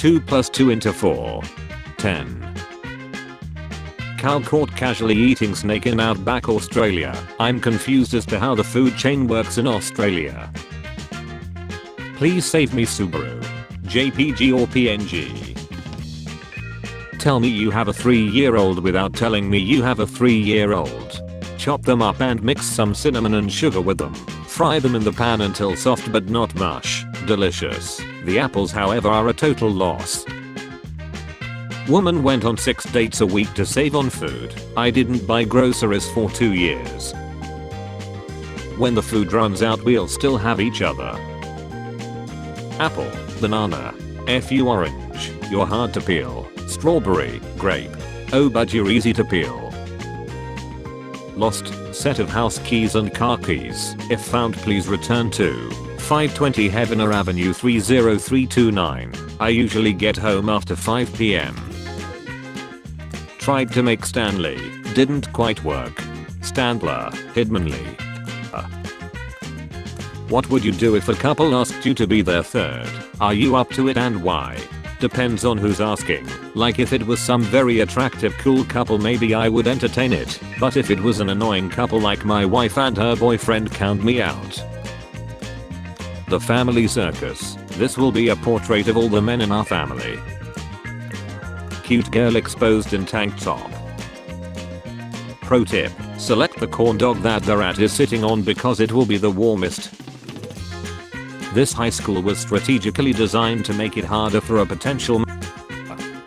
2 plus 2 into 4. 10. Cow caught casually eating snake in outback Australia. I'm confused as to how the food chain works in Australia. Please save me Subaru. JPG or PNG. Tell me you have a 3-year-old without telling me you have a 3-year-old. Chop them up and mix some cinnamon and sugar with them. Fry them in the pan until soft but not mush. Delicious. The apples however are a total loss. Woman went on 6 dates a week to save on food. I didn't buy groceries for 2 years. When the food runs out we'll still have each other. Apple, banana, FU orange, you're hard to peel. Strawberry, grape, oh but you're easy to peel. Lost, set of house keys and car keys. If found please return to 520 Heavener Avenue 30329. I usually get home after 5 PM. Tried to make Stanley, didn't quite work. Standler, Hidmanly. What would you do if a couple asked you to be their third? Are you up to it and why? Depends on who's asking. Like if it was some very attractive cool couple maybe I would entertain it, but if it was an annoying couple like my wife and her boyfriend count me out. The family circus. This will be a portrait of all the men in our family. Cute girl exposed in tank top. Pro tip, select the corn dog that the rat is sitting on because it will be the warmest. This high school was strategically designed to make it harder for a potential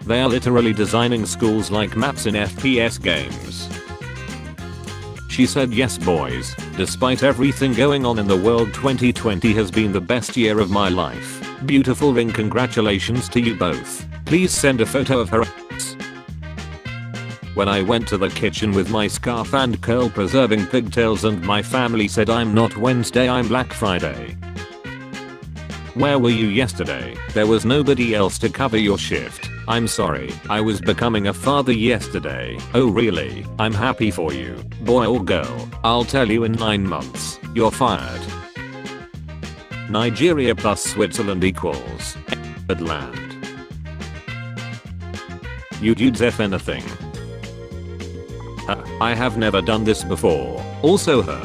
They are literally designing schools like maps in FPS games. She said yes boys, despite everything going on in the world 2020 has been the best year of my life. Beautiful ring, congratulations to you both. Please send a photo of her ass. When I went to the kitchen with my scarf and curl preserving pigtails and my family said I'm not Wednesday I'm Black Friday. Where were you yesterday? There was nobody else to cover your shift. I'm sorry, I was becoming a father yesterday. Oh really? I'm happy for you. Boy or girl? I'll tell you in 9 months. You're fired. Nigeria plus Switzerland equals land. You dudes F anything. I have never done this before. Also her.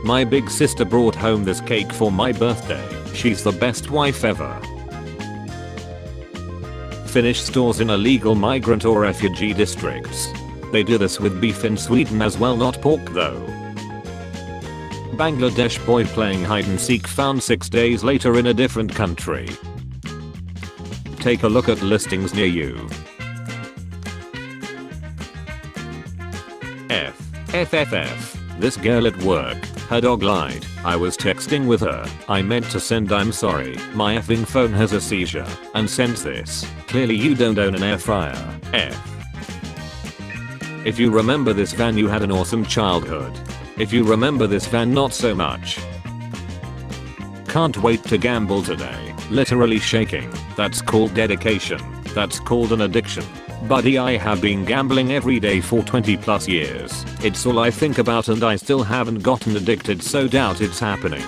My big sister brought home this cake for my birthday. She's the best wife ever. Finnish stores in illegal migrant or refugee districts. They do this with beef in Sweden as well, not pork though. Bangladesh boy playing hide and seek found 6 days later in a different country. Take a look at listings near you. FFF. This girl at work. Her dog lied. I was texting with her. I meant to send I'm sorry. My effing phone has a seizure. And sends this. Clearly you don't own an air fryer. F. If you remember this van you had an awesome childhood. If you remember this van not so much. Can't wait to gamble today. Literally shaking. That's called dedication. That's called an addiction. Buddy, I have been gambling every day for 20 plus years. It's all I think about and I still haven't gotten addicted, so doubt it's happening.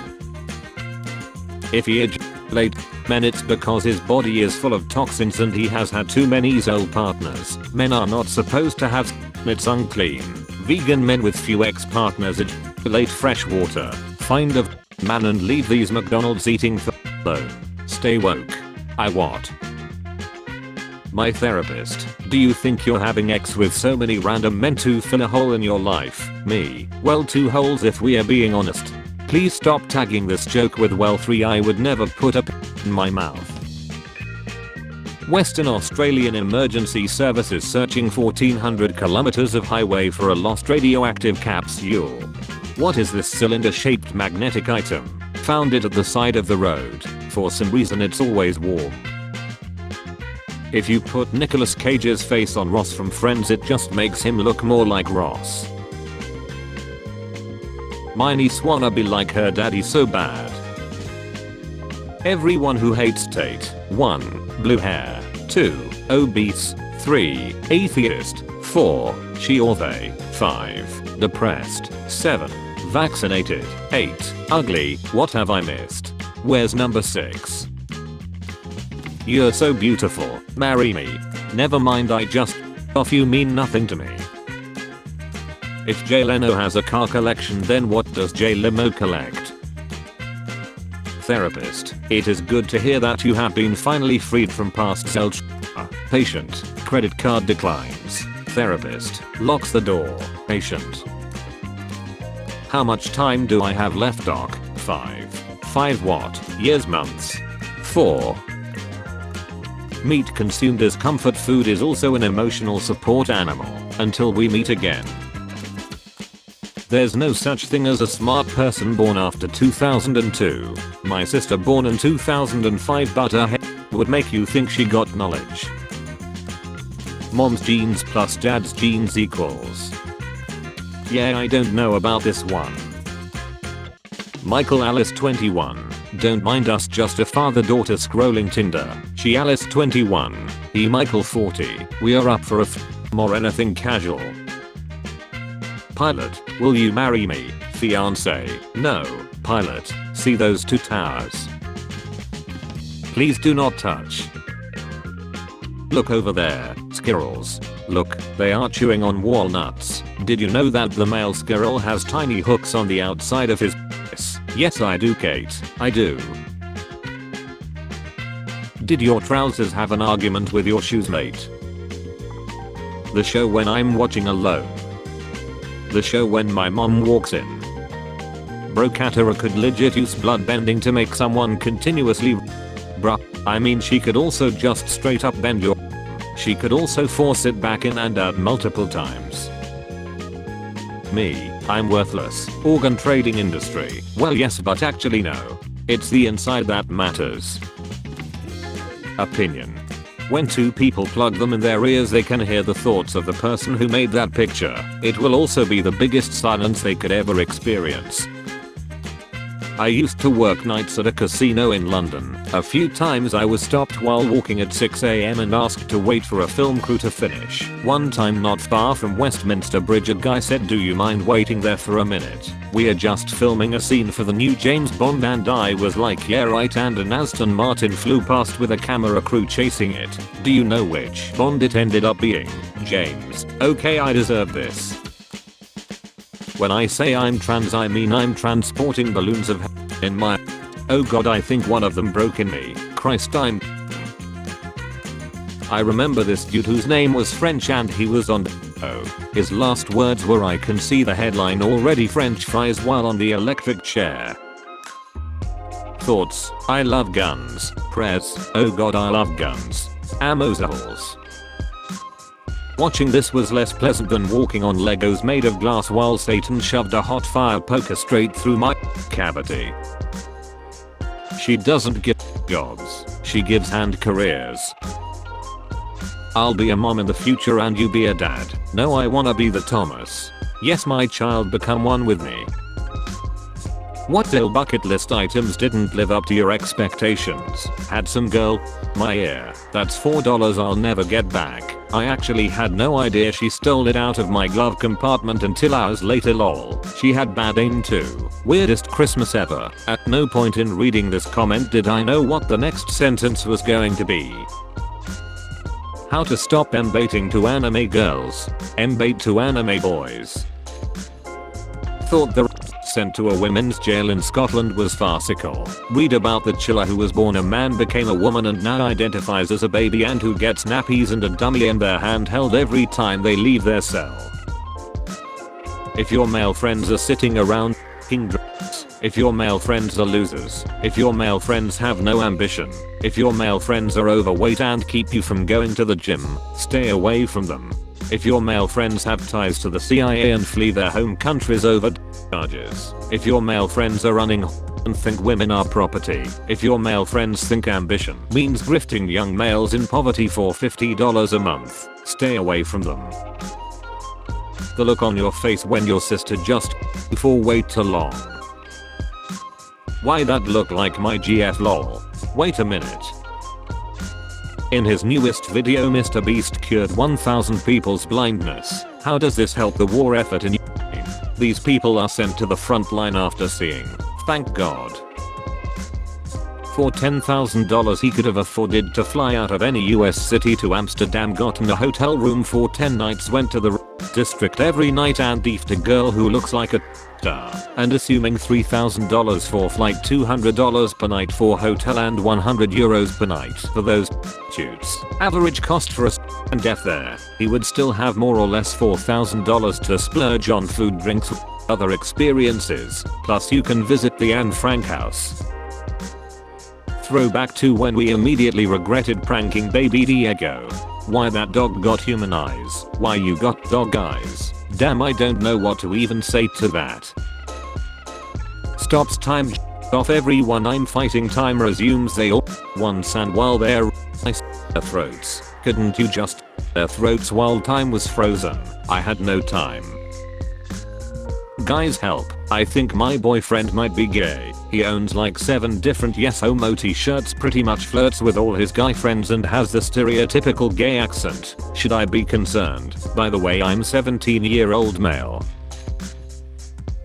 If he ejaculates, men it's because his body is full of toxins and he has had too many old partners. Men are not supposed to have it's unclean. Vegan men with few ex-partners ejaculate fresh water. Find a man and leave these McDonald's eating alone. Stay woke. I what? My therapist, do you think you're having sex with so many random men to fill a hole in your life? Me, well 2 holes if we are being honest. Please stop tagging this joke with well 3. I would never put a in my mouth. Western Australian Emergency Services searching 1400 kilometers of highway for a lost radioactive capsule. What is this cylinder-shaped magnetic item? Found it at the side of the road. For some reason it's always warm. If you put Nicolas Cage's face on Ross from Friends it just makes him look more like Ross. My niece wanna be like her daddy so bad. Everyone who hates Tate. 1. Blue hair. 2. Obese. 3. Atheist. 4. She or they. 5. Depressed. 7. Vaccinated. 8. Ugly. What have I missed? Where's number 6? You're so beautiful. Marry me. Never mind, I just off you mean nothing to me. If Jay Leno has a car collection, then what does Jay Limo collect? Therapist. It is good to hear that you have been finally freed from past self. Patient. Credit card declines. Therapist. Locks the door. Patient. How much time do I have left, doc? 5. 5 what? Years, months? 4. Meat consumed as comfort food is also an emotional support animal. Until we meet again. There's no such thing as a smart person born after 2002. My sister born in 2005, but her head would make you think she got knowledge. Mom's genes plus dad's genes equals. Yeah, I don't know about this one. Michael Alice 21. Don't mind us, just a father-daughter scrolling Tinder. She Alice 21. He Michael 40. We are up for a or anything casual. Pilot, will you marry me? Fiance, no. Pilot, see those 2 towers? Please do not touch. Look over there, squirrels. Look, they are chewing on walnuts. Did you know that the male squirrel has tiny hooks on the outside of his penis? Yes I do, Kate, I do. Did your trousers have an argument with your shoes mate? The show when I'm watching alone. The show when my mom walks in. Bro Katara could legit use bloodbending to make someone continuously. Bruh, I mean she could also just straight up bend your. She could also force it back in and out multiple times. Me, I'm worthless. Organ trading industry. Well yes, but actually no. It's the inside that matters. Opinion. When 2 people plug them in their ears, they can hear the thoughts of the person who made that picture. It will also be the biggest silence they could ever experience. I used to work nights at a casino in London. A few times I was stopped while walking at 6 AM and asked to wait for a film crew to finish. One time not far from Westminster Bridge, a guy said, "Do you mind waiting there for a minute? We are just filming a scene for the new James Bond," and I was like, "Yeah right," and an Aston Martin flew past with a camera crew chasing it. Do you know which Bond it ended up being? James. Okay, I deserve this. When I say I'm trans, I mean I'm transporting balloons of in my. Oh god, I think one of them broke in me. Christ, I remember this dude whose name was French and he was on. Oh, his last words were, "I can see the headline already, French fries," while on the electric chair. Thoughts. I love guns. Press. Oh god, I love guns. Ammo zells. Watching this was less pleasant than walking on Legos made of glass while Satan shoved a hot fire poker straight through my cavity. She doesn't give jobs, she gives hand careers. I'll be a mom in the future and you be a dad. No, I wanna be the Thomas. Yes, my child, become one with me. What ill bucket list items didn't live up to your expectations? Had some girl my ear. That's $4 I'll never get back. I actually had no idea she stole it out of my glove compartment until hours later, lol. She had bad aim too. Weirdest Christmas ever. At no point in reading this comment did I know what the next sentence was going to be. How to stop embaiting to anime girls. Embait to anime boys. Thought the sent to a women's jail in Scotland was farcical. Read about the chiller who was born a man, became a woman, and now identifies as a baby, and who gets nappies and a dummy in their hand held every time they leave their cell. If your male friends are sitting around f***ing drugs, if your male friends are losers, if your male friends have no ambition, if your male friends are overweight and keep you from going to the gym, stay away from them. If your male friends have ties to the CIA and flee their home countries over charges. If your male friends are running and think women are property. If your male friends think ambition means grifting young males in poverty for $50 a month, stay away from them. The look on your face when your sister just for way too long. Why that look like my GF lol. Wait a minute. In his newest video, Mr. Beast cured 1,000 people's blindness. How does this help the war effort in Ukraine? These people are sent to the front line after seeing. Thank God. For $10,000 he could have afforded to fly out of any US city to Amsterdam, gotten a hotel room for 10 nights, went to the district every night and beefed a girl who looks like a star, and assuming $3,000 for flight, $200 per night for hotel and €100 per night for those shoots. Average cost for a and death there, he would still have more or less $4,000 to splurge on food, drinks, other experiences, plus you can visit the Anne Frank house. Throwback to when we immediately regretted pranking baby Diego. Why that dog got human eyes, why you got dog eyes. Damn, I don't know what to even say to that. Stops time off everyone, I'm fighting, time resumes, they all once, and while they're their throats, couldn't you just their throats while time was frozen? I had no time. Guys help, I think my boyfriend might be gay. He owns like 7 different Yes Homo t-shirts, pretty much flirts with all his guy friends and has the stereotypical gay accent. Should I be concerned? By the way, I'm 17-year-old male.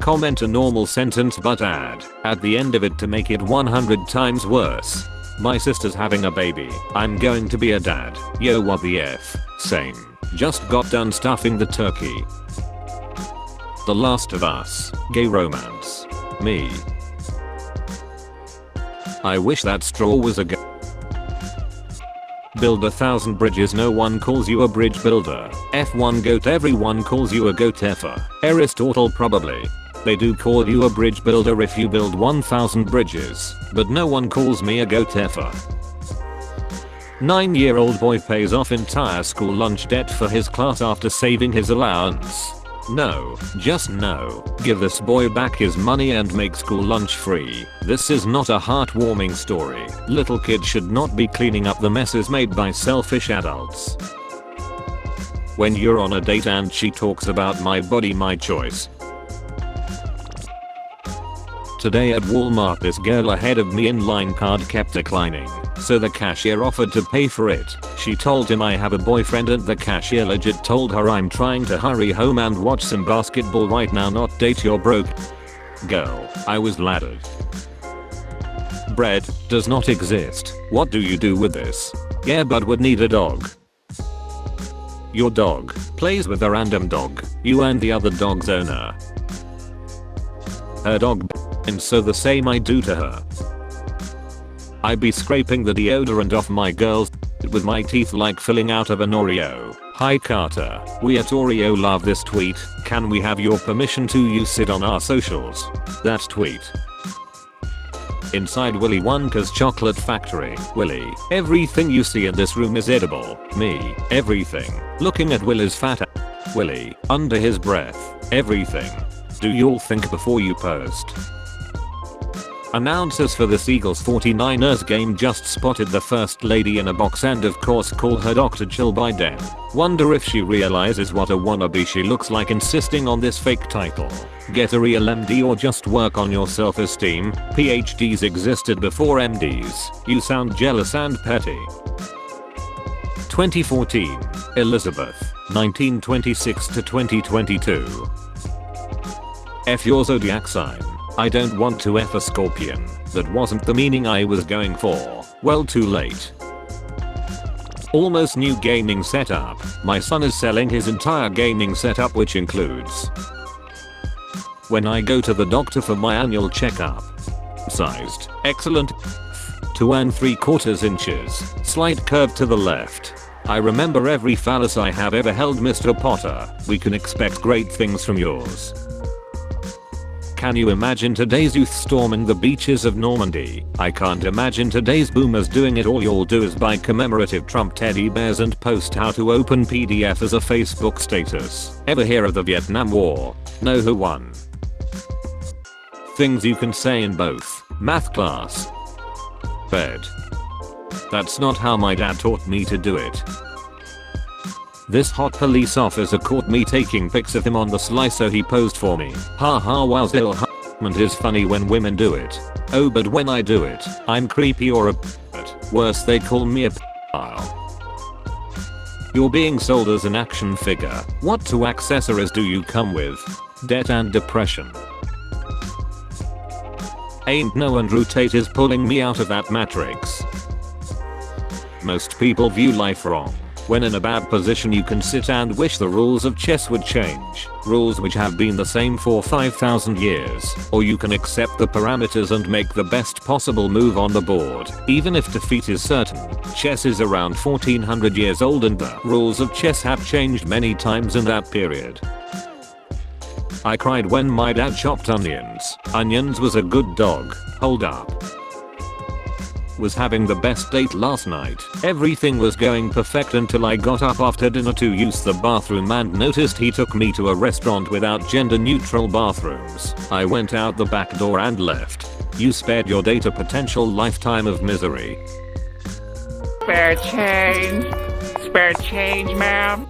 Comment a normal sentence but add at the end of it to make it 100 times worse. My sister's having a baby. I'm going to be a dad. Yo, what the F? Same. Just got done stuffing the turkey. The Last of Us. Gay romance. Me. I wish that straw was a build 1,000 bridges, no one calls you a bridge builder. F1 goat, everyone calls you a goat effer. Aristotle probably. They do call you a bridge builder if you build 1,000 bridges, but no one calls me a goat effer. 9-year-old boy pays off entire school lunch debt for his class after saving his allowance. No, just no. Give this boy back his money and make school lunch free. This is not a heartwarming story. Little kids should not be cleaning up the messes made by selfish adults. When you're on a date and she talks about my body, my choice. Today at Walmart, this girl ahead of me in line card kept declining, so the cashier offered to pay for it. She told him I have a boyfriend and the cashier legit told her I'm trying to hurry home and watch some basketball right now, not date your broke girl. I was laddered. Bread does not exist. What do you do with this? Yeah, but would need a dog. Your dog plays with a random dog, you and the other dog's owner. Her dog, and so the same I do to her. I be scraping the deodorant off my girl's with my teeth like filling out of an Oreo. Hi Carter, we at Oreo love this tweet. Can we have your permission to use it on our socials? That tweet. Inside Willy Wonka's chocolate factory. Willy, everything you see in this room is edible. Me, everything. Looking at Willy's fat ass. Willy, under his breath. Everything. Do y'all think before you post? Announcers for this Eagles 49ers game just spotted the first lady in a box and of course call her Dr. Jill Biden. Wonder if she realizes what a wannabe she looks like insisting on this fake title. Get a real MD or just work on your self-esteem. PhDs existed before MDs. You sound jealous and petty. 2014. Elizabeth. 1926 to 2022. F your zodiac sign. I don't want to F a Scorpion. That wasn't the meaning I was going for. Well, too late. Almost new gaming setup. My son is selling his entire gaming setup, which includes when I go to the doctor for my annual checkup. Sized. Excellent. 2 3/4 inches. Slight curve to the left. I remember every phallus I have ever held, Mr. Potter. We can expect great things from yours. Can you imagine today's youth storming the beaches of Normandy? I can't imagine today's boomers doing it. All you'll do is buy commemorative Trump teddy bears and post how to open PDF as a Facebook status. Ever hear of the Vietnam War? Know who won? Things you can say in both math class. Bed. That's not how my dad taught me to do it. This hot police officer caught me taking pics of him on the sly, so he posed for me. Haha, wow, still is funny when women do it. Oh, but when I do it, I'm creepy or a worse, they call me a You're being sold as an action figure. What 2 accessories do you come with? Debt and depression. Ain't no Andrew Tate is pulling me out of that matrix. Most people view life wrong. When in a bad position you can sit and wish the rules of chess would change, rules which have been the same for 5,000 years, or you can accept the parameters and make the best possible move on the board, even if defeat is certain. Chess is around 1400 years old and the rules of chess have changed many times in that period. I cried when my dad chopped onions. Onions was a good dog. Hol'Up was having the best date last night. Everything was going perfect until I got up after dinner to use the bathroom and noticed he took me to a restaurant without gender neutral bathrooms. I went out the back door and left. You spared your date a potential lifetime of misery. Spare change, ma'am.